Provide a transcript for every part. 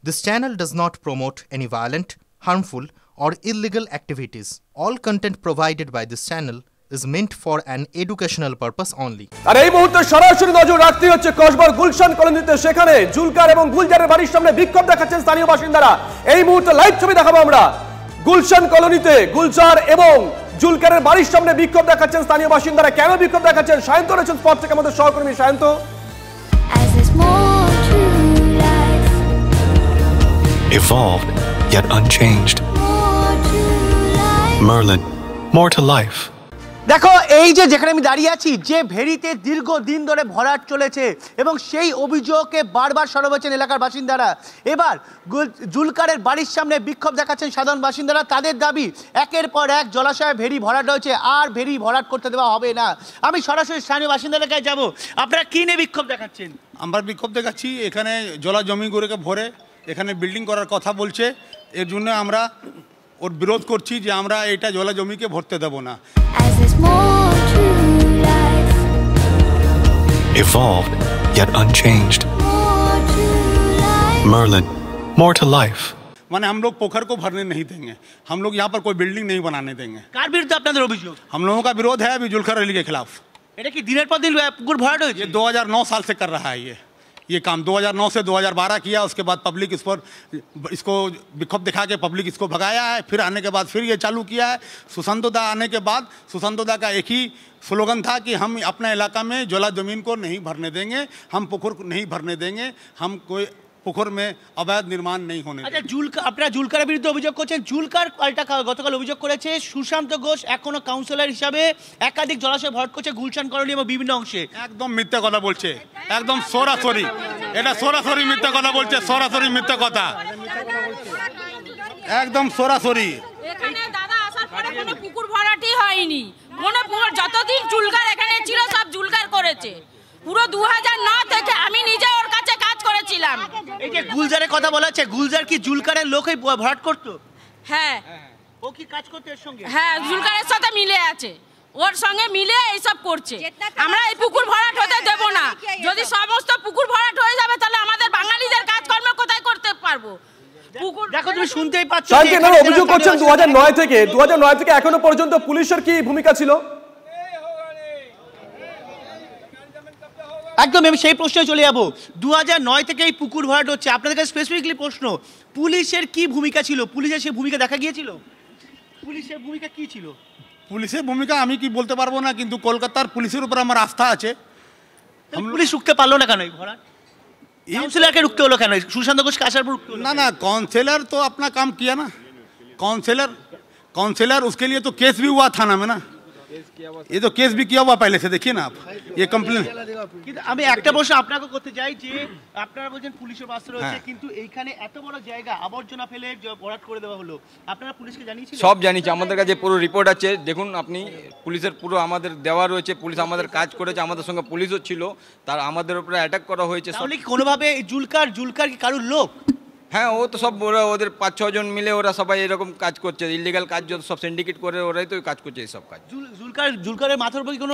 This channel does not promote any violent, harmful, or illegal activities. All content provided by this channel is meant for an educational purpose only. আর এই মুহূর্তে সরাসরি নজর রাখতে হচ্ছে কসবার গুলশান কলোনিতে, সেখানে জুলকার এবং গুলজারের বাড়ির সামনে বিক্ষোভ দেখাচ্ছেন স্থানীয় বাসিন্দারা। এই মুহূর্তে লাইভ ছবি দেখাবো আমরা। গুলশান কলোনিতে গুলজার এবং জুলকারের বাড়ির সামনে বিক্ষোভ দেখাচ্ছেন স্থানীয় বাসিন্দারা। কেন বিক্ষোভ দেখাচ্ছেন? সায়ন্ত রয়েছেন স্পট থেকে, আমাদের সহকর্মী Sayanta. Evolved, yet unchanged. Merlin, more to life. দেখো, এই যে যেখানে আমি দাঁড়িয়ে আছি, যে ভেড়িতে দীর্ঘদিন ধরে ভরাট চলেছে এবং সেই অভিযোগকে বারবার সরব হচ্ছেন এলাকার বাসিন্দারা। এবার জুলকারের বাড়ির সামনে বিক্ষোভ দেখাচ্ছেন সাধারণ বাসিন্দারা। তাদের দাবি, একের পর এক জলাশয়ে ভেড়ি ভরাট হয়েছে, আর ভেড়ি ভরাট করতে দেওয়া হবে না। আমি সরাসরি স্থানীয় বাসিন্দাদের কাছে যাবো। আপনারা কি নিয়ে বিক্ষোভ দেখাচ্ছেন? আমরা বিক্ষোভ দেখাচ্ছি, এখানে জলা জমিগুলোকে ভরে এখানে বিল্ডিং করার কথা বলছে। এর জন্য আমরা ওর বিরোধ করছি যে আমরা এটা জলা জমিকে ভরতে দেব না। Evolved, yet unchanged. Merlin, more to life. माने हम लोग पोखर को भरने नहीं देंगे, हम लोग यहाँ पर कोई बिल्डिंग नहीं बनाने देंगे। কার বিরুদ্ধে আপনাদের অভিযোগ? हम लोगों का विरोध है अभी जुल्कर अली के खिलाफ। এটা কি দিনের পর দিন পুকুর ভরাট হয়েছে? ये 2009 साल से कर रहा है ये काम 2009 से 2012 किया। उसके बाद पब्लिक इस पर इसको विक्षोभ दिखा के पब्लिक इसको भगाया है। फिर आने के बाद फिर ये चालू किया है। सुशांतोदा आने के बाद सुशांतोदा का एक ही स्लोगन था कि हम अपने इलाका में जला ज़मीन को नहीं भरने देंगे, हम पुकुर को नहीं भरने देंगे, हम कोई পুকুর में अवैध निर्माण नहीं होने। আচ্ছা, জুলকার, আপনারা জুলকারের বিরুদ্ধে অভিযোগ করছেন। জুলকার পাল্টা গতকাল অভিযোগ করেছে সুশান্ত ঘোষ এখনো কাউন্সিলর হিসাবে একাধিক জলাশয় ভরাট করছে গুলশান কলোনি এবং বিভিন্ন অংশে। একদম মিথ্যা কথা বলছে, একদম সরাসরি, এটা সরাসরি মিথ্যা কথা বলছে, সরাসরি মিথ্যা কথা, একদম সরাসরি। এখানে দাদা আসার পরে কোনো পুকুর ভরাটই হয়নি, কোনো পুকুর যতদিন জুলকার এখানে ছিল সব জুলকার করেছে। পুরো 2009 থেকে আমি নিজে ওর কাছে কাজ করেছিলাম। এই যে গুলজারের কথা বলা হচ্ছে, গুলজার কি জুলকারের লোকই ভরাট করতো? হ্যাঁ, ও কি কাজ করতে এর সঙ্গে? হ্যাঁ, জুলকারের সাথে মিলে আছে, ওর সঙ্গে মিলে এইসব করছে। আমরা এই পুকুর ভরাট হতে দেব না। যদি সমস্ত পুকুর ভরাট হয়ে যাবে তাহলে আমাদের বাঙালিদের কাজকর্ম কোথায় করতে পারবো? দেখো, তুমি শুনতেই পাচ্ছ অভিযোগ করছেন 2009 থেকে এখনো পর্যন্ত পুলিশের কি ভূমিকা ছিল? একদম, আমি সেই প্রশ্নে চলে যাবো। 2009 থেকে এই পুকুর ভরাট হচ্ছে, আপনাদের কাছে স্পেসিফিকলি প্রশ্ন, পুলিশের কি ভূমিকা ছিল? পুলিশের সেই ভূমিকা দেখা গিয়েছিল? পুলিশের ভূমিকা কি ছিল? পুলিশের ভূমিকা আমি কি বলতে পারবো না, কিন্তু কলকাতার পুলিশের উপর আমার আস্থা আছে। পুলিশ রুখতে পারলো না কেন এই ভরাট? काउंसलर के रुकते हो लोग है ना, सुशांत घोष का असर ना ना काउंसलर तो अपना काम किया ना। काउंसलर उसके लिए तो केस भी हुआ थाना में ना, ये तो केस भी किया हुआ पहले से। देखिए ना आप, ये कंप्लेन। আমি একটা প্রশ্ন আপনাকে করতে চাই যে আপনারা বলছেন পুলিশের বাস রয়েছে, কিন্তু এইখানে এত বড় জায়গা আবর্জনা ফেলে ভরাট করে দেওয়া হলো, আপনারা পুলিশকে জানিয়েছিলেন? সব জানিয়েছি, আমাদের কাছে পুরো রিপোর্ট আছে। দেখুন আপনি, পুলিশের পুরো আমাদের দেওয়া রয়েছে, পুলিশ আমাদের কাজ করেছে, আমাদের সঙ্গে পুলিশও ছিল, তার আমাদের উপরে অ্যাটাক করা হয়েছে। তাহলে কি কোনোভাবে জুলকার কি কারোর লোক? হ্যাঁ, ও তো সব ওদের 5-6 জন মিলে ওরা সবাই এরকম কাজ করছে, ইলিগাল কাজ যত সব সিন্ডিকেট করে ওরাই তো কাজ করছে এইসব কাজ। জুলকারের মাথার উপর কোনো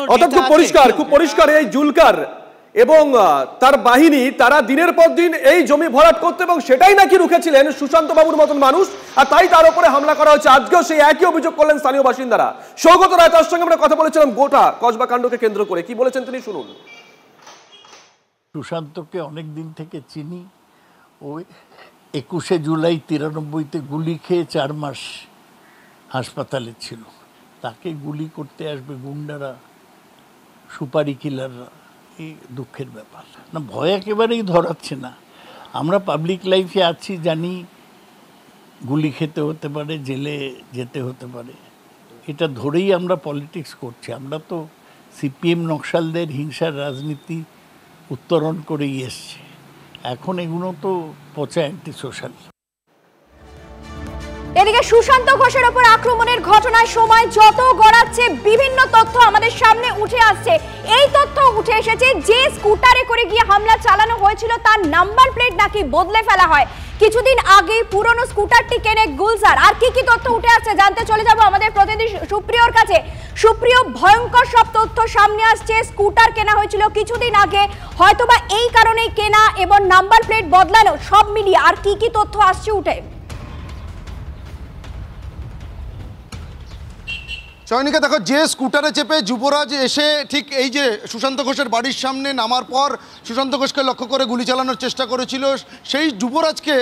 খুব পরিষ্কার এই জুলকার এবং তার বাহিনী, তারা দিনের পর দিন এই জমি ভরাট করতে এবং সেটাই নাকি রুখেছিলেন সুশান্ত বাবুর মতন মানুষ, আর তাই তার উপরে হামলা করা হচ্ছে। আজকেও সেই একই অভিযোগ করলেন স্থানীয় বাসিন্দারা। সৌগত রায়, তার সঙ্গে আমরা কথা বলেছিলাম গোটা কসবা কাণ্ডকে কেন্দ্র করে। কি বলেছেন তিনি শুনুন। সুশান্তকে অনেক দিন থেকে চিনি। ওই 21শে জুলাই 93-তে গুলি খেয়ে 4 মাস হাসপাতালে ছিল। তাকে গুলি করতে আসবে গুন্ডারা, সুপারি কিলাররা, এই দুঃখের ব্যাপার না। ভয় একেবারেই ধরাচ্ছে না। আমরা পাবলিক লাইফে আছি, জানি গুলি খেতে হতে পারে, জেলে যেতে হতে পারে, এটা ধরেই আমরা পলিটিক্স করছি। আমরা তো সিপিএম নকশালদের হিংসার রাজনীতি উত্তরণ করেই এসছে। এখন এগুলো তো পচা অ্যান্টি সোশ্যাল। এদিকে সুশান্ত ঘোষের ওপর আক্রমণের ঘটনায় সময় যত গড়াচ্ছে বিভিন্ন তথ্য আমাদের সামনে উঠে আসছে। এই তথ্য উঠে এসেছে যে স্কুটারে করে গিয়ে হামলা চালানো হয়েছিল তার নাম্বার প্লেট নাকি বদলে ফেলা হয়। কিছুদিন আগে পুরনো স্কুটারটি কেনে গুলজার। আর কি কি তথ্য উঠে আসছে জানতে চলে যাব আমাদের প্রতিনিধি সুপ্রিয়র কাছে। সুপ্রিয়, ভয়ঙ্কর সব তথ্য সামনে আসছে। স্কুটার কেনা হয়েছিল কিছুদিন আগে, হয়তোবা এই কারণেই কেনা এবং নাম্বার প্লেট বদলানো, সব মিলিয়ে আর কি কি তথ্য আসছে উঠে? চয়নিকা, দেখো, যে স্কুটারে চেপে যুবরাজ এসে ঠিক এই যে সুশান্ত ঘোষের বাড়ির সামনে নামার পর সুশান্ত ঘোষকে লক্ষ্য করে গুলি চালানোর চেষ্টা করেছিল, সেই যুবরাজকে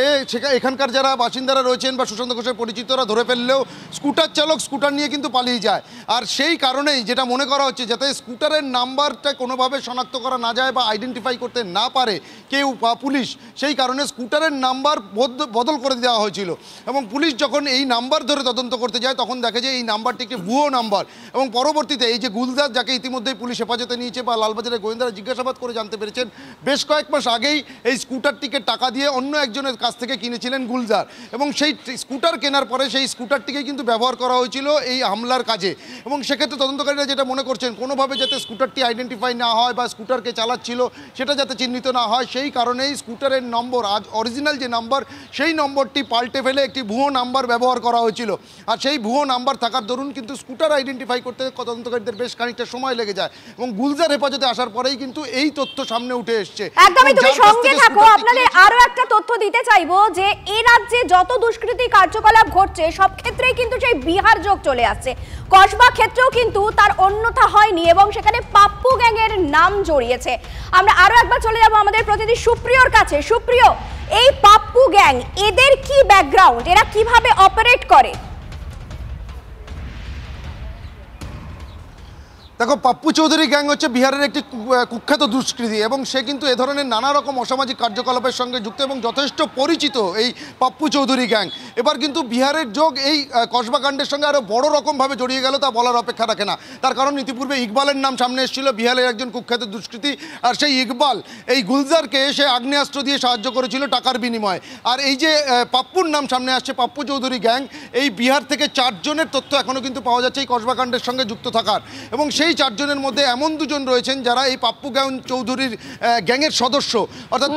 এখানকার যারা বাসিন্দারা রয়েছেন বা সুশান্ত ঘোষের পরিচিতরা ধরে ফেললেও স্কুটার চালক স্কুটার নিয়ে কিন্তু পালিয়ে যায়। আর সেই কারণেই যেটা মনে করা হচ্ছে, যাতে স্কুটারের নাম্বারটা কোনোভাবে শনাক্ত করা না যায় বা আইডেন্টিফাই করতে না পারে কেউ বা পুলিশ, সেই কারণে স্কুটারের নাম্বার বদল করে দেওয়া হয়েছিল। এবং পুলিশ যখন এই নাম্বার ধরে তদন্ত করতে যায় তখন দেখে যে এই নাম্বারটি একটি ভুয়ো নাম্বার। এবং পরবর্তীতে এই যে গুলজার, যাকে ইতিমধ্যেই পুলিশ হেফাজতে নিয়েছে বা লালবাজারের গোয়েন্দারা জিজ্ঞাসাবাদ করে জানতে পেরেছেন বেশ কয়েক মাস আগেই এই স্কুটারটিকে টাকা দিয়ে অন্য একজনের কাছ থেকে কিনেছিলেন গুলজার, এবং সেই স্কুটার কেনার পরে সেই স্কুটারটিকে কিন্তু ব্যবহার করা হয়েছিল এই হামলার কাজে। এবং সেক্ষেত্রে তদন্তকারীরা যেটা মনে করছেন, কোনোভাবে যাতে স্কুটারটি আইডেন্টিফাই না হয় বা স্কুটারকে চালাচ্ছিল সেটা যাতে চিহ্নিত না হয়, সেই কারণেই স্কুটারের নম্বর, আজ অরিজিনাল যে নাম্বার সেই নম্বরটি পাল্টে ফেলে একটি ভুয়ো নাম্বার ব্যবহার করা হয়েছিল। আর সেই ভুয়ো নাম্বার থাকার দরুন কিন্তু স্কুটার আইডেন্টিফাই করতে তদন্তকারীদের বেশ খানিকটা সময় লেগে যায়, এবং গুলজার হেফাজতে আসার পরেই কিন্তু এই তথ্য সামনে উঠে এসছে। একদমই তুমি সঙ্গে থাকো, আপনাদের আরো একটা তথ্য দিতে চাইবো যে এই রাজ্যে যত দুষ্কৃতি কার্যকলাপ ঘটছে সব ক্ষেত্রেই কিন্তু সেই বিহার যোগ চলে আসছে। কসবা ক্ষেত্রেও কিন্তু তার অন্যথা হয়নি এবং সেখানে পাপ্পু গ্যাংয়ের নাম জড়িয়েছে। আমরা আরো একবার চলে যাব আমাদের প্রতিনিধি সুপ্রিয়র কাছে। সুপ্রিয়, এই পাপ্পু গ্যাং, এদের কি ব্যাকগ্রাউন্ড, এরা কিভাবে অপারেট করে? দেখো, পাপ্পু চৌধুরী গ্যাং হচ্ছে বিহারের একটি কুখ্যাত দুষ্কৃতী, এবং সে কিন্তু এ ধরনের নানা রকম অসামাজিক কার্যকলাপের সঙ্গে যুক্ত এবং যথেষ্ট পরিচিত এই পাপ্পু চৌধুরী গ্যাং। এবার কিন্তু বিহারের যোগ এই কসবা কাণ্ডের সঙ্গে আরও বড় রকমভাবে জড়িয়ে গেল, তা বলার অপেক্ষা রাখে না। তার কারণ ইতিপূর্বে ইকবালের নাম সামনে এসেছিল, বিহারের একজন কুখ্যাত দুষ্কৃতী, আর সেই ইকবাল এই গুলজারকে সে আগ্নেয়াস্ত্র দিয়ে সাহায্য করেছিল টাকার বিনিময়ে। আর এই যে পাপ্পুর নাম সামনে আসছে, পাপ্পু চৌধুরী গ্যাং, এই বিহার থেকে 4 জনের তথ্য এখনও কিন্তু পাওয়া যাচ্ছে এই কসবা কাণ্ডের সঙ্গে যুক্ত থাকার, এবং সেই 4 জনের মধ্যে এমন 2 জন রয়েছেন যারা এই পাপ্পু চৌধুরীর গ্যাংয়ের সদস্য। অর্থাৎ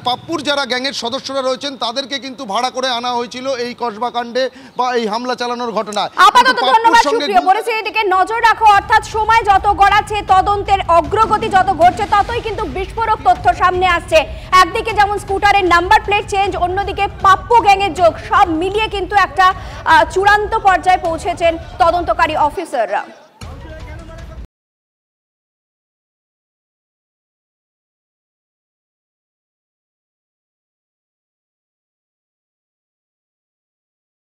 পাপ্পুর যারা গ্যাংয়ের সদস্যরা রয়েছেন তাদেরকে কিন্তু ভাড়া করে আনা হয়েছিল এই কসবা কাণ্ডে বা এই হামলা চালানোর ঘটনায়। আপাতত ধন্যবাদ সুপ্রিয়। বলেছে এদিকে নজর রাখো, অর্থাৎ সময় যত গড়াচ্ছে, তদন্তের অগ্রগতি যত ঘটছে, ততই কিন্তু বিস্ফোরক তথ্য সামনে আসছে। একদিকে যেমন স্কুটারের নাম্বার প্লেট চেঞ্জ, অন্যদিকে পাপ্পু গ্যাংয়ের যোগ, সব মিলিয়ে কিন্তু একটা চূড়ান্ত পর্যায়ে পৌঁছেছেন তদন্তকারী অফিসাররা।